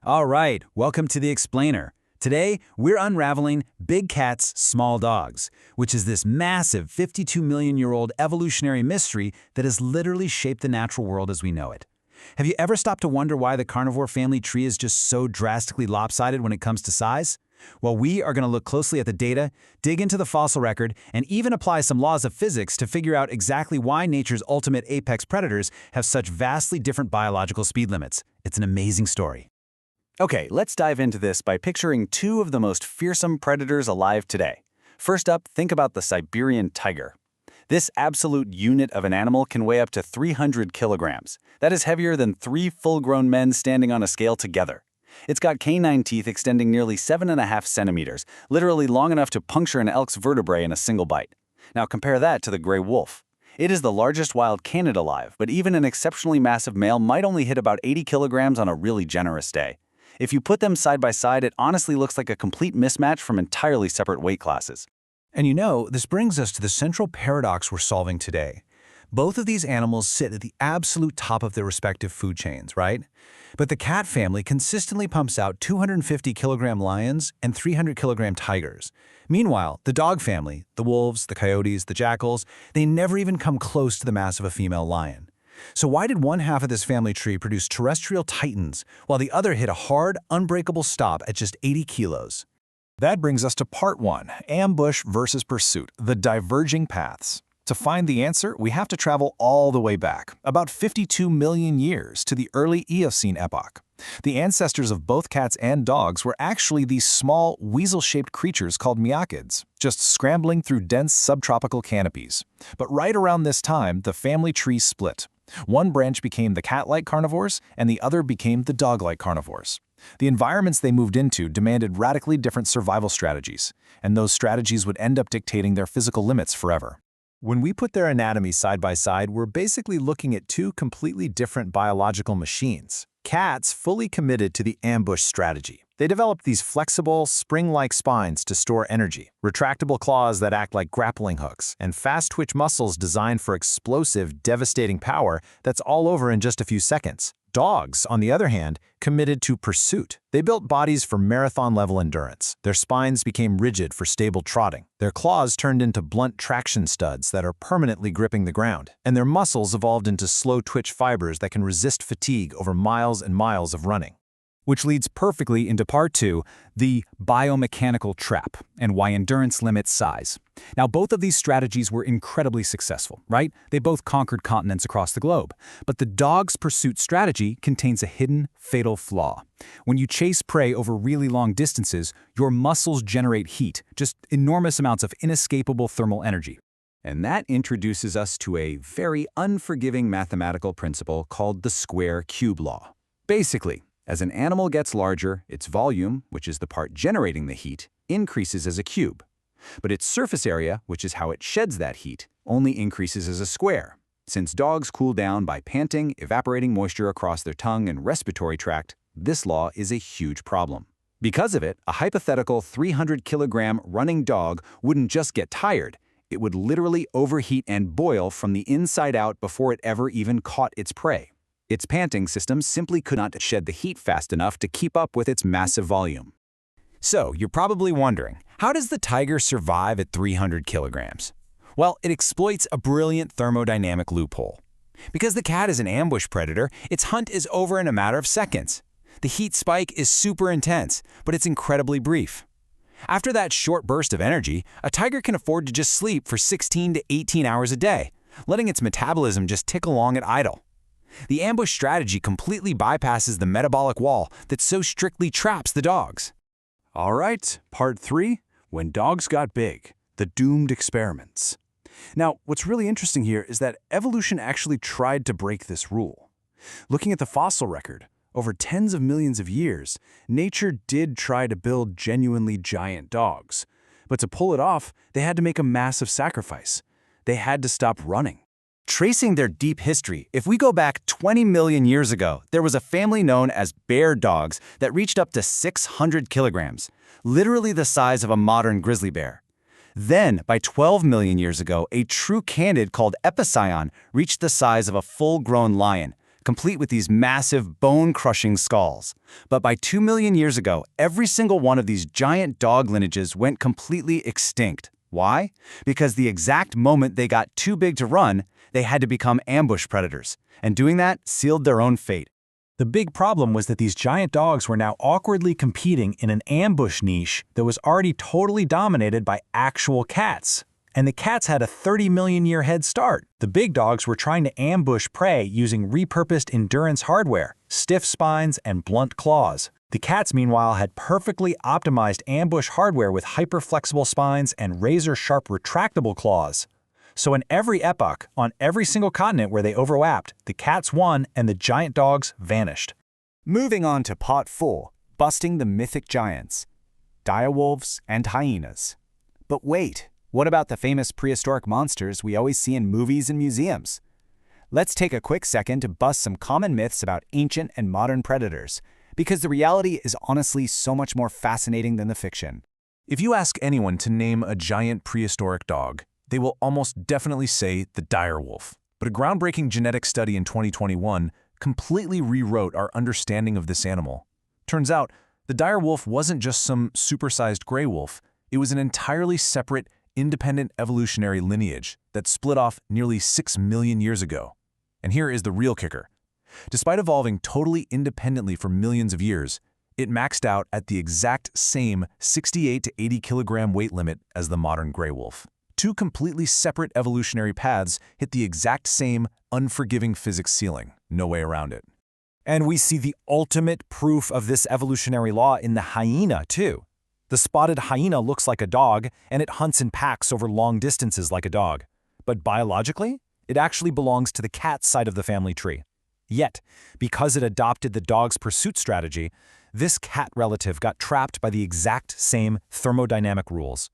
All right, welcome to The Explainer. Today, we're unraveling Big Cats, Small Dogs, which is this massive 52-million-year-old evolutionary mystery that has literally shaped the natural world as we know it. Have you ever stopped to wonder why the carnivore family tree is just so drastically lopsided when it comes to size? Well, we are going to look closely at the data, dig into the fossil record, and even apply some laws of physics to figure out exactly why nature's ultimate apex predators have such vastly different biological speed limits. It's an amazing story. Okay, let's dive into this by picturing two of the most fearsome predators alive today. First up, think about the Siberian tiger. This absolute unit of an animal can weigh up to 300 kilograms. That is heavier than 3 full-grown men standing on a scale together. It's got canine teeth extending nearly 7.5 centimeters, literally long enough to puncture an elk's vertebrae in a single bite. Now compare that to the gray wolf. It is the largest wild canid alive, but even an exceptionally massive male might only hit about 80 kilograms on a really generous day. If you put them side by side, it honestly looks like a complete mismatch from entirely separate weight classes. And you know, this brings us to the central paradox we're solving today. Both of these animals sit at the absolute top of their respective food chains, right? But the cat family consistently pumps out 250-kilogram lions and 300-kilogram tigers. Meanwhile, the dog family, the wolves, the coyotes, the jackals, they never even come close to the mass of a female lion. So why did one half of this family tree produce terrestrial titans, while the other hit a hard, unbreakable stop at just 80 kilos? That brings us to part 1, ambush versus pursuit, the diverging paths. To find the answer, we have to travel all the way back, about 52 million years, to the early Eocene epoch. The ancestors of both cats and dogs were actually these small, weasel-shaped creatures called miacids, just scrambling through dense subtropical canopies. But right around this time, the family tree split. One branch became the cat-like carnivores, and the other became the dog-like carnivores. The environments they moved into demanded radically different survival strategies, and those strategies would end up dictating their physical limits forever. When we put their anatomy side by side, we're basically looking at two completely different biological machines. Cats fully committed to the ambush strategy. They developed these flexible, spring-like spines to store energy, retractable claws that act like grappling hooks, and fast-twitch muscles designed for explosive, devastating power that's all over in just a few seconds. Dogs, on the other hand, committed to pursuit. They built bodies for marathon-level endurance. Their spines became rigid for stable trotting. Their claws turned into blunt traction studs that are permanently gripping the ground. And their muscles evolved into slow-twitch fibers that can resist fatigue over miles and miles of running. Which leads perfectly into part 2, the biomechanical trap, and why endurance limits size. Now, both of these strategies were incredibly successful, right? They both conquered continents across the globe. But the dog's pursuit strategy contains a hidden, fatal flaw. When you chase prey over really long distances, your muscles generate heat, just enormous amounts of inescapable thermal energy. And that introduces us to a very unforgiving mathematical principle called the square-cube law. Basically, as an animal gets larger, its volume, which is the part generating the heat, increases as a cube. But its surface area, which is how it sheds that heat, only increases as a square. Since dogs cool down by panting, evaporating moisture across their tongue and respiratory tract, this law is a huge problem. Because of it, a hypothetical 300-kilogram running dog wouldn't just get tired, it would literally overheat and boil from the inside out before it ever even caught its prey. Its panting system simply could not shed the heat fast enough to keep up with its massive volume. So, you're probably wondering, how does the tiger survive at 300 kilograms? Well, it exploits a brilliant thermodynamic loophole. Because the cat is an ambush predator, its hunt is over in a matter of seconds. The heat spike is super intense, but it's incredibly brief. After that short burst of energy, a tiger can afford to just sleep for 16 to 18 hours a day, letting its metabolism just tick along at idle. The ambush strategy completely bypasses the metabolic wall that so strictly traps the dogs. All right, part 3, when dogs got big, the doomed experiments. Now, what's really interesting here is that evolution actually tried to break this rule. Looking at the fossil record, over tens of millions of years, nature did try to build genuinely giant dogs. But to pull it off, they had to make a massive sacrifice. They had to stop running. Tracing their deep history, if we go back 20 million years ago, there was a family known as bear dogs that reached up to 600 kilograms, literally the size of a modern grizzly bear. Then, by 12 million years ago, a true canid called Epicyon reached the size of a full-grown lion, complete with these massive bone-crushing skulls. But by 2 million years ago, every single one of these giant dog lineages went completely extinct. Why? Because the exact moment they got too big to run, they had to become ambush predators. And doing that sealed their own fate. The big problem was that these giant dogs were now awkwardly competing in an ambush niche that was already totally dominated by actual cats. And the cats had a 30 million year head start. The big dogs were trying to ambush prey using repurposed endurance hardware, stiff spines, and blunt claws. The cats, meanwhile, had perfectly optimized ambush hardware with hyper-flexible spines and razor-sharp retractable claws. So in every epoch, on every single continent where they overlapped, the cats won and the giant dogs vanished. Moving on to Part 4, busting the mythic giants, direwolves and hyenas. But wait, what about the famous prehistoric monsters we always see in movies and museums? Let's take a quick second to bust some common myths about ancient and modern predators, because the reality is honestly so much more fascinating than the fiction. If you ask anyone to name a giant prehistoric dog, they will almost definitely say the direwolf. But a groundbreaking genetic study in 2021 completely rewrote our understanding of this animal. Turns out, the direwolf wasn't just some supersized gray wolf, it was an entirely separate, independent evolutionary lineage that split off nearly 6 million years ago. And here is the real kicker. Despite evolving totally independently for millions of years, it maxed out at the exact same 68 to 80 kilogram weight limit as the modern gray wolf. Two completely separate evolutionary paths hit the exact same unforgiving physics ceiling. No way around it. And we see the ultimate proof of this evolutionary law in the hyena, too. The spotted hyena looks like a dog, and it hunts in packs over long distances like a dog. But biologically, it actually belongs to the cat side of the family tree. Yet, because it adopted the dog's pursuit strategy, this cat relative got trapped by the exact same thermodynamic rules.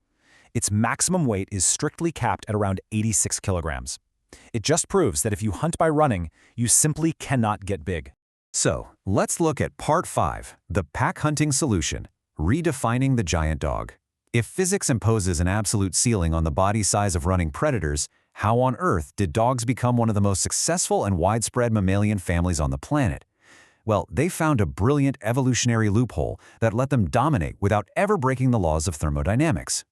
Its maximum weight is strictly capped at around 86 kilograms. It just proves that if you hunt by running, you simply cannot get big. So, let's look at Part 5, the pack hunting solution, redefining the giant dog. If physics imposes an absolute ceiling on the body size of running predators, how on earth did dogs become one of the most successful and widespread mammalian families on the planet? Well, they found a brilliant evolutionary loophole that let them dominate without ever breaking the laws of thermodynamics.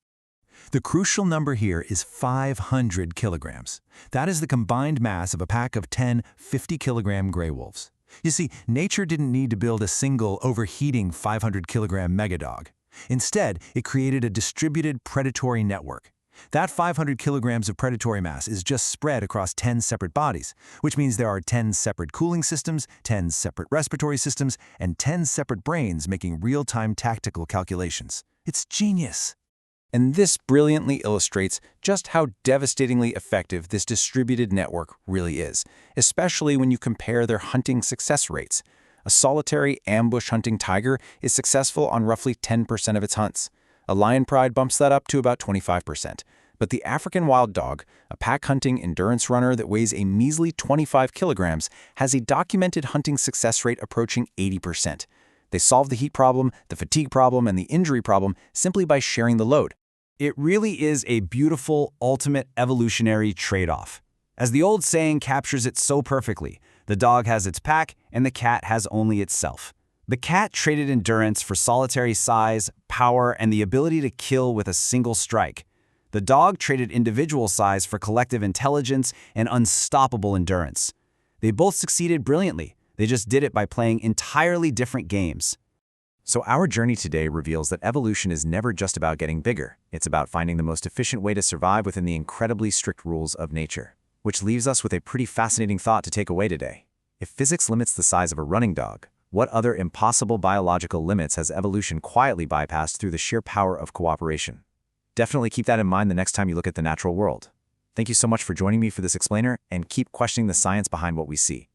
The crucial number here is 500 kilograms. That is the combined mass of a pack of 10 50-kilogram gray wolves. You see, nature didn't need to build a single overheating 500-kilogram megadog. Instead, it created a distributed predatory network. That 500 kilograms of predatory mass is just spread across 10 separate bodies, which means there are 10 separate cooling systems, 10 separate respiratory systems, and 10 separate brains making real-time tactical calculations. It's genius. And this brilliantly illustrates just how devastatingly effective this distributed network really is, especially when you compare their hunting success rates. A solitary ambush hunting tiger is successful on roughly 10% of its hunts. A lion pride bumps that up to about 25%. But the African wild dog, a pack-hunting endurance runner that weighs a measly 25 kilograms, has a documented hunting success rate approaching 80%. They solve the heat problem, the fatigue problem, and the injury problem simply by sharing the load. It really is a beautiful, ultimate evolutionary trade-off. As the old saying captures it so perfectly, the dog has its pack and the cat has only itself. The cat traded endurance for solitary size, power, and the ability to kill with a single strike. The dog traded individual size for collective intelligence and unstoppable endurance. They both succeeded brilliantly. They just did it by playing entirely different games. So our journey today reveals that evolution is never just about getting bigger. It's about finding the most efficient way to survive within the incredibly strict rules of nature. Which leaves us with a pretty fascinating thought to take away today. If physics limits the size of a running dog, what other impossible biological limits has evolution quietly bypassed through the sheer power of cooperation? Definitely keep that in mind the next time you look at the natural world. Thank you so much for joining me for this explainer, and keep questioning the science behind what we see.